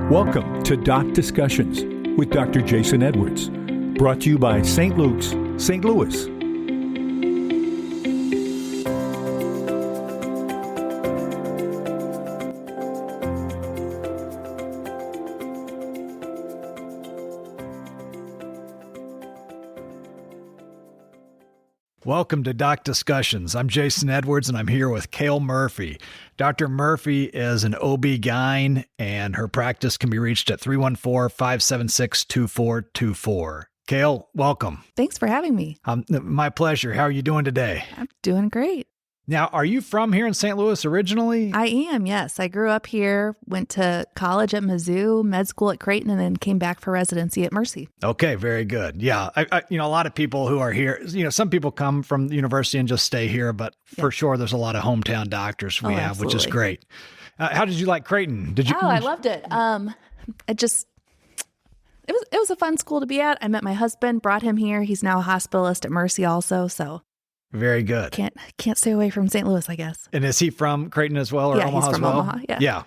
Welcome to Doc Discussions with Dr. Jason Edwards, brought to you by St. Luke's, St. Louis. Welcome to Doc Discussions. I'm Jason Edwards, and I'm here with Kael Murphy. Dr. Murphy is an OB-GYN, and her practice can be reached at 314-576-2424. Kael, welcome. Thanks for having me. My pleasure. How are you doing today? I'm doing great. Now, are you from here in St. Louis originally? I am, yes. I grew up here, went to college at Mizzou, med school at Cretin, and then came back for residency at Mercy. Okay, very good. Yeah, a lot of people who are here, some people come from the university and just stay here, but for sure there's a lot of hometown doctors we have, which is great. How did you like Cretin? I loved it. It was a fun school to be at. I met my husband, brought him here. He's now a hospitalist at Mercy also, so... Very good. Can't stay away from St. Louis, I guess. And is he from Cretin as well, or Omaha he's from as well? Omaha, Yeah.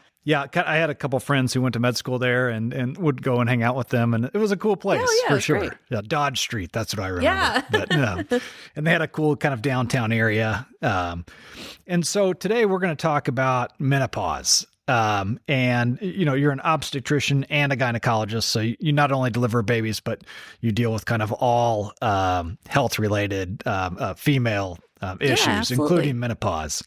I had a couple friends who went to med school there and would go and hang out with them, and it was a cool place for sure. Great. Yeah, Dodge Street, that's what I remember. Yeah. But, and they had a cool kind of downtown area. And so today we're going to talk about menopause. And you're an obstetrician and a gynecologist, so you not only deliver babies, but you deal with kind of all health related female issues, including menopause.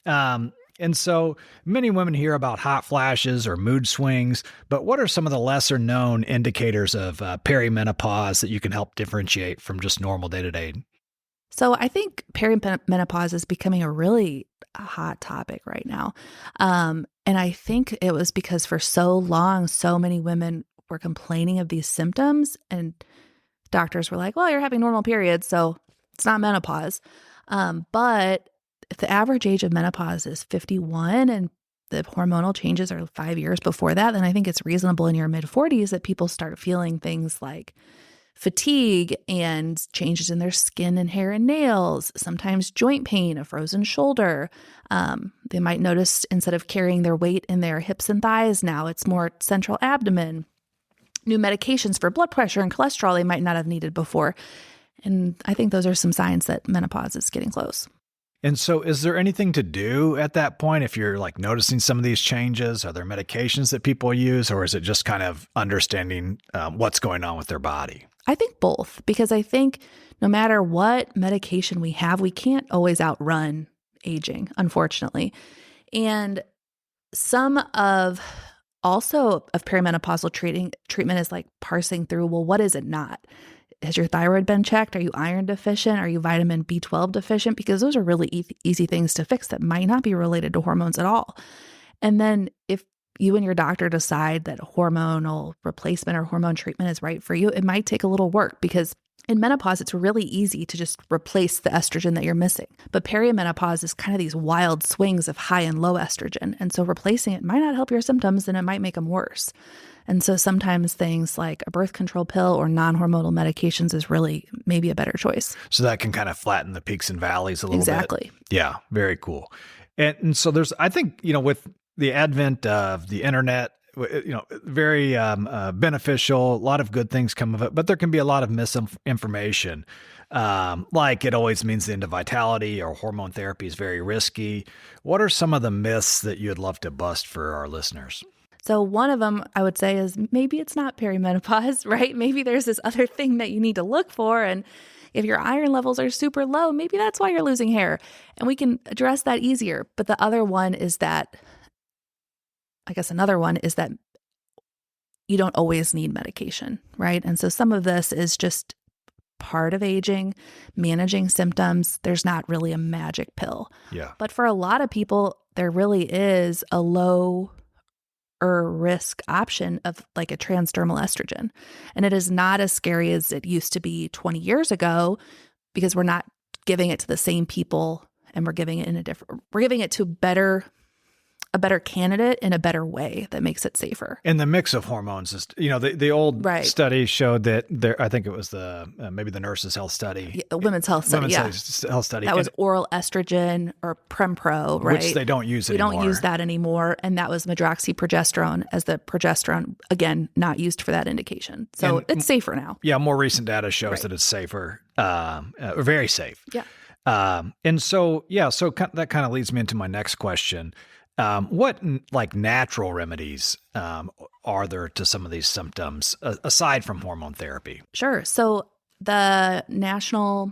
And so many women hear about hot flashes or mood swings, but what are some of the lesser known indicators of perimenopause that you can help differentiate from just normal day to day? So I think perimenopause is becoming a really hot topic right now. And I think it was because for so long, so many women were complaining of these symptoms, and doctors were like, well, you're having normal periods, so it's not menopause. But if the average age of menopause is 51 and the hormonal changes are 5 years before that, then I think it's reasonable in your mid-40s that people start feeling things like fatigue and changes in their skin and hair and nails, sometimes joint pain, a frozen shoulder. They might notice instead of carrying their weight in their hips and thighs, now it's more central abdomen. New medications for blood pressure and cholesterol they might not have needed before. And I think those are some signs that menopause is getting close. And so is there anything to do at that point if you're like noticing some of these changes? Are there medications that people use, or is it just kind of understanding what's going on with their body? I think both, because I think no matter what medication we have, we can't always outrun aging, unfortunately. And some of perimenopausal treatment is like parsing through, well, what is it not? Has your thyroid been checked? Are you iron deficient? Are you vitamin B12 deficient? Because those are really easy things to fix that might not be related to hormones at all. And then if you and your doctor decide that hormonal replacement or hormone treatment is right for you, it might take a little work, because in menopause, it's really easy to just replace the estrogen that you're missing. But perimenopause is kind of these wild swings of high and low estrogen. And so replacing it might not help your symptoms, and it might make them worse. And so sometimes things like a birth control pill or non-hormonal medications is really maybe a better choice. So that can kind of flatten the peaks and valleys a little bit. Exactly. Yeah, very cool. And so there's, I think, with the advent of the internet, very beneficial, a lot of good things come of it, but there can be a lot of misinformation. Like it always means the end of vitality, or hormone therapy is very risky. What are some of the myths that you'd love to bust for our listeners? So one of them I would say is maybe it's not perimenopause, right? Maybe there's this other thing that you need to look for. And if your iron levels are super low, maybe that's why you're losing hair. And we can address that easier. But the other one is that, another one is that you don't always need medication, right? And so some of this is just part of aging, managing symptoms. There's not really a magic pill. Yeah. But for a lot of people, there really is a low risk option of like a transdermal estrogen. And it is not as scary as it used to be 20 years ago, because we're not giving it to the same people, and we're giving it to better a better candidate in a better way that makes it safer. And the mix of hormones is, the old Right. study showed that I think it was maybe the nurses' health study. Yeah, the women's health study. Health study. That was oral estrogen or Prempro, right? Which they don't use anymore. We don't use that anymore. And that was medroxyprogesterone as the progesterone, again, not used for that indication. So it's safer now. Yeah, more recent data shows that it's safer, very safe. Yeah. So that kind of leads me into my next question. What natural remedies are there to some of these symptoms aside from hormone therapy? Sure. So the national,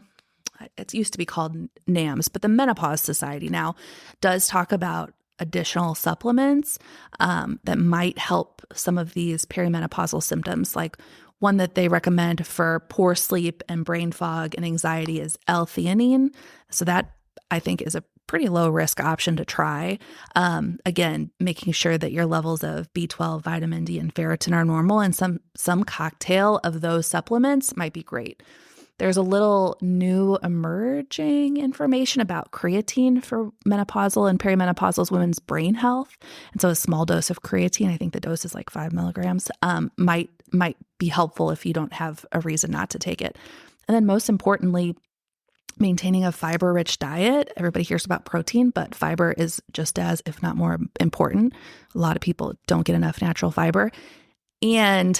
it used to be called NAMS, but the Menopause Society now does talk about additional supplements that might help some of these perimenopausal symptoms. Like one that they recommend for poor sleep and brain fog and anxiety is L-theanine. So that I think is a pretty low risk option to try. Again, making sure that your levels of B12, vitamin D, and ferritin are normal, and some cocktail of those supplements might be great. There's a little new emerging information about creatine for menopausal and perimenopausal women's brain health. And so a small dose of creatine, I think the dose is like 5 milligrams, might be helpful if you don't have a reason not to take it. And then most importantly, maintaining a fiber-rich diet. Everybody hears about protein, but fiber is just as, if not more important. A lot of people don't get enough natural fiber. And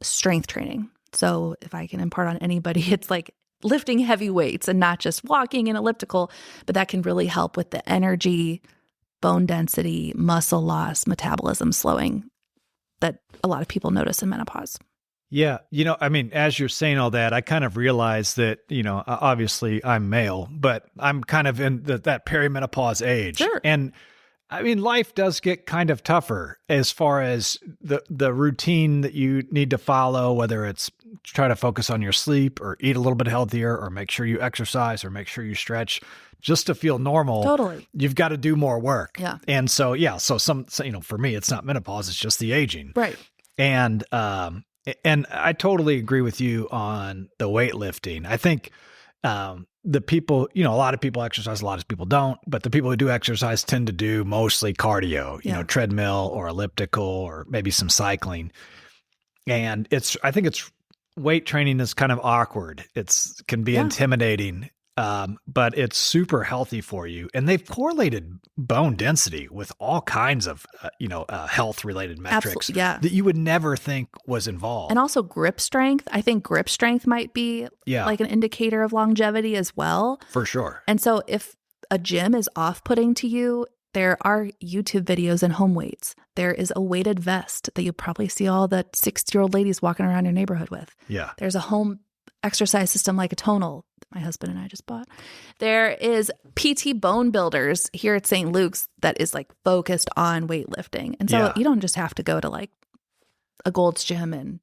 strength training. So if I can impart on anybody, it's like lifting heavy weights and not just walking and elliptical, but that can really help with the energy, bone density, muscle loss, metabolism slowing that a lot of people notice in menopause. Yeah. As you're saying all that, I kind of realize that, obviously I'm male, but I'm kind of in that perimenopause age. Sure. And life does get kind of tougher as far as the routine that you need to follow, whether it's try to focus on your sleep or eat a little bit healthier or make sure you exercise or make sure you stretch just to feel normal. Totally. You've got to do more work. Yeah. And so for me, it's not menopause, it's just the aging. Right. And I totally agree with you on the weightlifting. I think the people, a lot of people exercise, a lot of people don't, but the people who do exercise tend to do mostly cardio, treadmill or elliptical or maybe some cycling. And I think weight training is kind of awkward. Can be intimidating, but it's super healthy for you. And they've correlated bone density with all kinds of, health related metrics that you would never think was involved. And also grip strength. I think grip strength might be like an indicator of longevity as well. For sure. And so if a gym is off-putting to you, there are YouTube videos and home weights. There is a weighted vest that you probably see all the 60-year-old ladies walking around your neighborhood with. Yeah. There's a home exercise system like a tonal my husband and I just bought. There is PT Bone Builders here at St. Luke's that is like focused on weightlifting. And so you don't just have to go to like a Gold's Gym and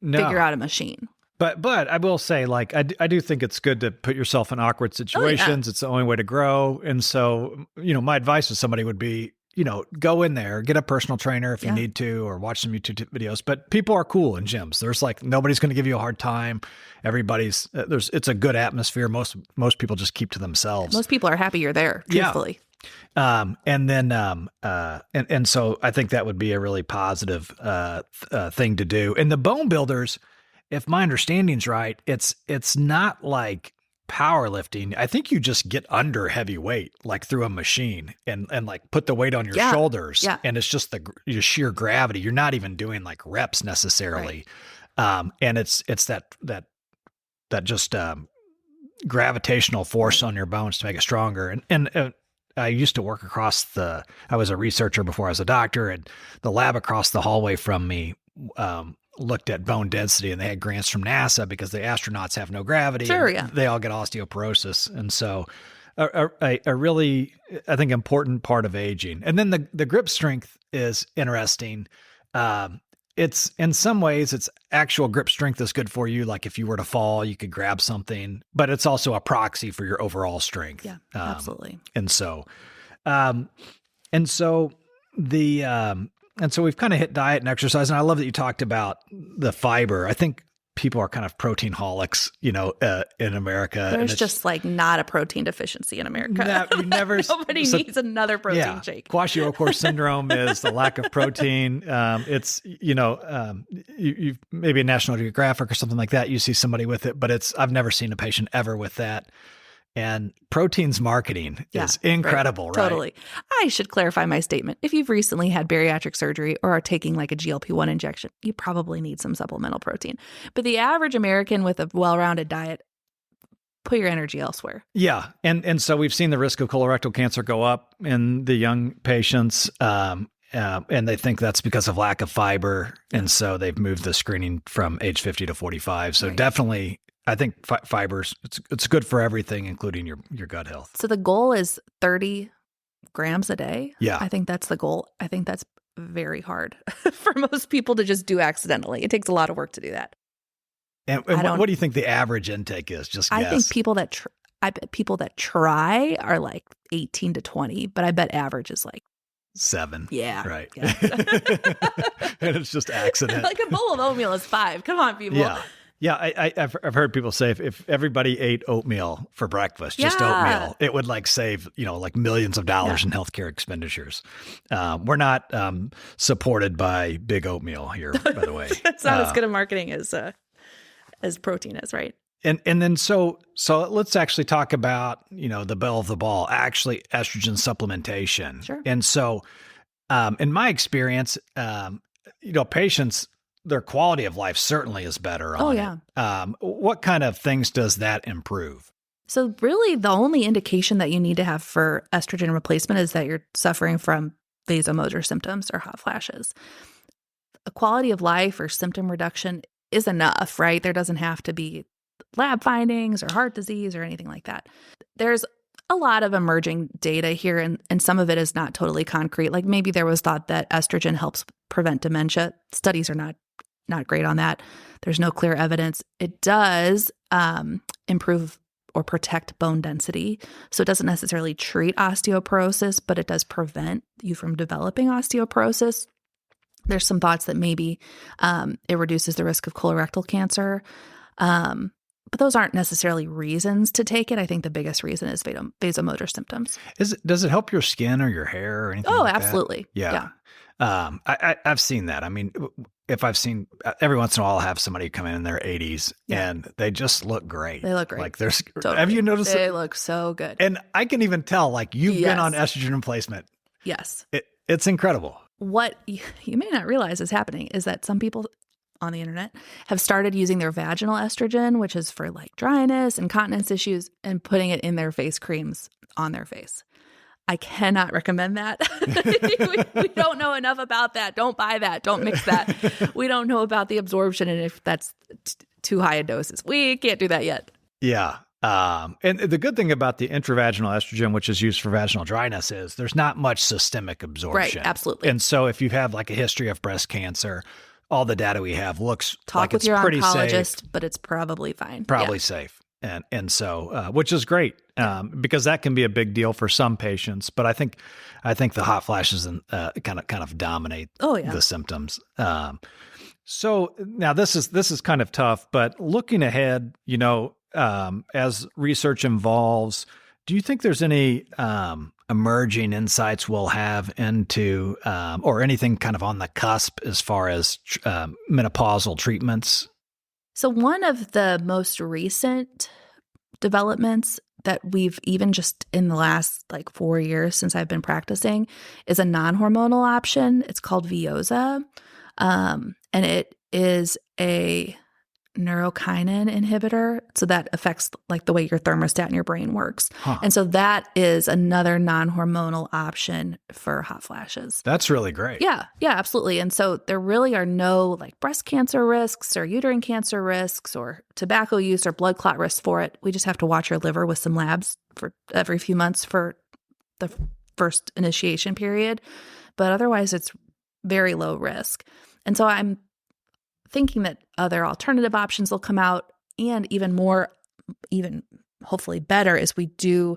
figure out a machine. But I will say, like, I do think it's good to put yourself in awkward situations. Oh, yeah. It's the only way to grow. And so, my advice to somebody would be, go in there, get a personal trainer if you need to, or watch some YouTube videos. But people are cool in gyms. There's like, nobody's going to give you a hard time. Everybody's it's a good atmosphere. Most people just keep to themselves. Most people are happy you're there, truthfully. And so I think that would be a really positive thing to do. And the bone builders, if my understanding's right, it's not like powerlifting. I think you just get under heavy weight, like through a machine and like put the weight on your shoulders. Yeah. And it's just the sheer gravity. You're not even doing like reps necessarily. Right. And it's that just gravitational force on your bones to make it stronger. And I used to work I was a researcher before I was a doctor, and the lab across the hallway from me, looked at bone density, and they had grants from NASA because the astronauts have no gravity. Sure, yeah. They all get osteoporosis. And so a really, I think, important part of aging. And then the grip strength is interesting. It's in some ways, it's actual grip strength is good for you. Like if you were to fall, you could grab something, but it's also a proxy for your overall strength. Yeah, absolutely. And so we've kind of hit diet and exercise. And I love that you talked about the fiber. I think people are kind of protein holics, in America. There's just like not a protein deficiency in America. You never Nobody needs another protein shake. Kwashiorkor syndrome is the lack of protein. It's, you maybe a National Geographic or something like that, you see somebody with it, but I've never seen a patient ever with that. And protein's marketing is incredible, right? Totally. I should clarify my statement. If you've recently had bariatric surgery or are taking like a GLP-1 injection, you probably need some supplemental protein. But the average American with a well-rounded diet, put your energy elsewhere. Yeah. And so we've seen the risk of colorectal cancer go up in the young patients. And they think that's because of lack of fiber. And so they've moved the screening from age 50 to 45. So definitely, I think fibers, it's good for everything, including your gut health. So the goal is 30 grams a day. Yeah. I think that's the goal. I think that's very hard for most people to just do accidentally. It takes a lot of work to do that. And what do you think the average intake is? Just guess. I think people that try are like 18 to 20, but I bet average is like 7. Yeah. Right. Yeah. And it's just accident. Like a bowl of oatmeal is 5. Come on, people. Yeah. Yeah, I've heard people say if everybody ate oatmeal for breakfast, just oatmeal, it would like save, like millions of dollars in healthcare expenditures. We're not supported by big oatmeal here, by the way. It's not as good a marketing as protein is, right? And then so let's actually talk about, the belle of the ball, actually estrogen supplementation. Sure. And so in my experience, patients, their quality of life certainly is better on it. What kind of things does that improve? So really the only indication that you need to have for estrogen replacement is that you're suffering from vasomotor symptoms or hot flashes. A quality of life or symptom reduction is enough, right? There doesn't have to be lab findings or heart disease or anything like that. There's a lot of emerging data here, and some of it is not totally concrete. Like maybe there was thought that estrogen helps prevent dementia. Studies are not great on that. There's no clear evidence. It does improve or protect bone density. So it doesn't necessarily treat osteoporosis, but it does prevent you from developing osteoporosis. There's some thoughts that maybe it reduces the risk of colorectal cancer. But those aren't necessarily reasons to take it. I think the biggest reason is vasomotor symptoms. Does it help your skin or your hair or anything like absolutely. That? Yeah. I've seen that. I mean, if I've seen every once in a while, I'll have somebody come in their 80s and they just look great. They look great. Like there's, totally. Have you noticed They look so good. And I can even tell, like you've been on estrogen replacement. Yes. It's incredible. What you may not realize is happening is that some people on the internet have started using their vaginal estrogen, which is for like dryness and continence issues, and putting it in their face creams on their face. I cannot recommend that. we don't know enough about that. Don't buy that. Don't mix that. We don't know about the absorption and if that's too high a doses. We can't do that yet. Yeah. And the good thing about the intravaginal estrogen, which is used for vaginal dryness, is there's not much systemic absorption. Right. Absolutely. And so if you have like a history of breast cancer, all the data we have looks like with it's your pretty oncologist, safe. but it's probably fine. Probably safe. And so, which is great, because that can be a big deal for some patients. But I think the hot flashes kind of dominate the symptoms. So now this is kind of tough, but looking ahead, as research evolves, do you think there's any emerging insights we'll have into, or anything kind of on the cusp as far as menopausal treatments? So one of the most recent developments that we've even just in the last like 4 years since I've been practicing is a non-hormonal option. It's called Veoza. And it is a neurokinin inhibitor. So that affects like the way your thermostat in your brain works. Huh. And so that is another non-hormonal option for hot flashes. That's really great. Yeah, absolutely. And so there really are no like breast cancer risks or uterine cancer risks or tobacco use or blood clot risks for it. We just have to watch your liver with some labs for every few months for the first initiation period. But otherwise, it's very low risk. And so I'm thinking that other alternative options will come out, and even hopefully better as we do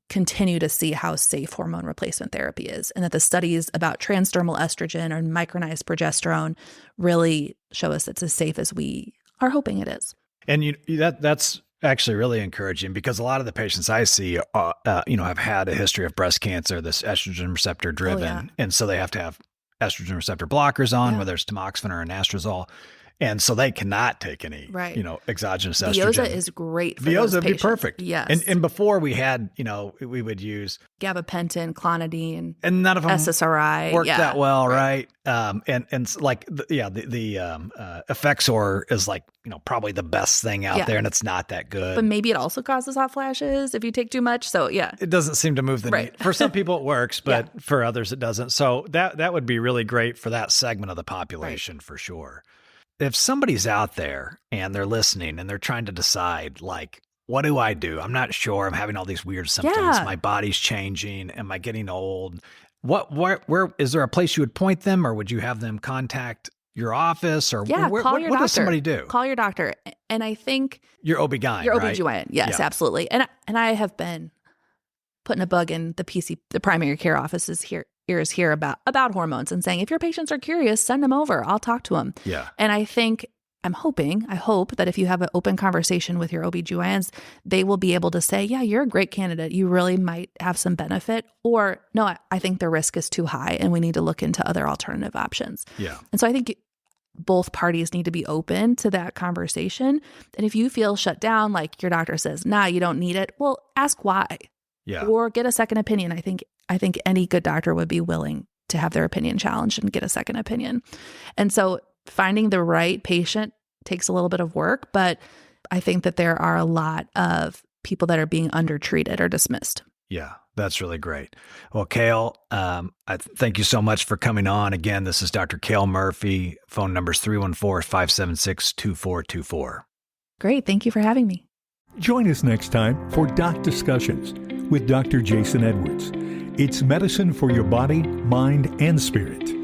continue to see how safe hormone replacement therapy is, and that the studies about transdermal estrogen or micronized progesterone really show us it's as safe as we are hoping it is. And that's actually really encouraging, because a lot of the patients I see, have had a history of breast cancer, this estrogen receptor driven. And so they have to have estrogen receptor blockers on, whether it's tamoxifen or anastrozole. And so they cannot take any, exogenous estrogen. Veoza is great for those Veoza would be patients. perfect. Yes. And before we had, we would use gabapentin, clonidine, and none of them SSRI worked that well, right? And like the Effexor is like, probably the best thing out there, and it's not that good. But maybe it also causes hot flashes if you take too much. So it doesn't seem to move the needle. For some people it works, but for others it doesn't. So that would be really great for that segment of the population for sure. If somebody's out there and they're listening and they're trying to decide, like, what do I do? I'm not sure. I'm having all these weird symptoms. My body's changing. Am I getting old? Where is there a place you would point them, or would you have them contact your office, or what does somebody do? Call your doctor. And I think your OB-GYN, your right? OB-GYN. Yes, absolutely. And I have been putting a bug in the primary care offices ears here about hormones, and saying, if your patients are curious, send them over. I'll talk to them. Yeah. And I hope that if you have an open conversation with your OB-GYNs, they will be able to say, yeah, you're a great candidate. You really might have some benefit. Or no, I think the risk is too high and we need to look into other alternative options. Yeah. And so I think both parties need to be open to that conversation. And if you feel shut down, like your doctor says, nah, you don't need it, well, ask why. Yeah. Or get a second opinion. I think any good doctor would be willing to have their opinion challenged and get a second opinion. And so finding the right patient takes a little bit of work, but I think that there are a lot of people that are being undertreated or dismissed. Yeah, that's really great. Well, Kael, I thank you so much for coming on. Again, this is Dr. Kael Murphy. Phone number is 314-576-2424. Great. Thank you for having me. Join us next time for Doc Discussions with Dr. Jason Edwards. It's medicine for your body, mind, and spirit.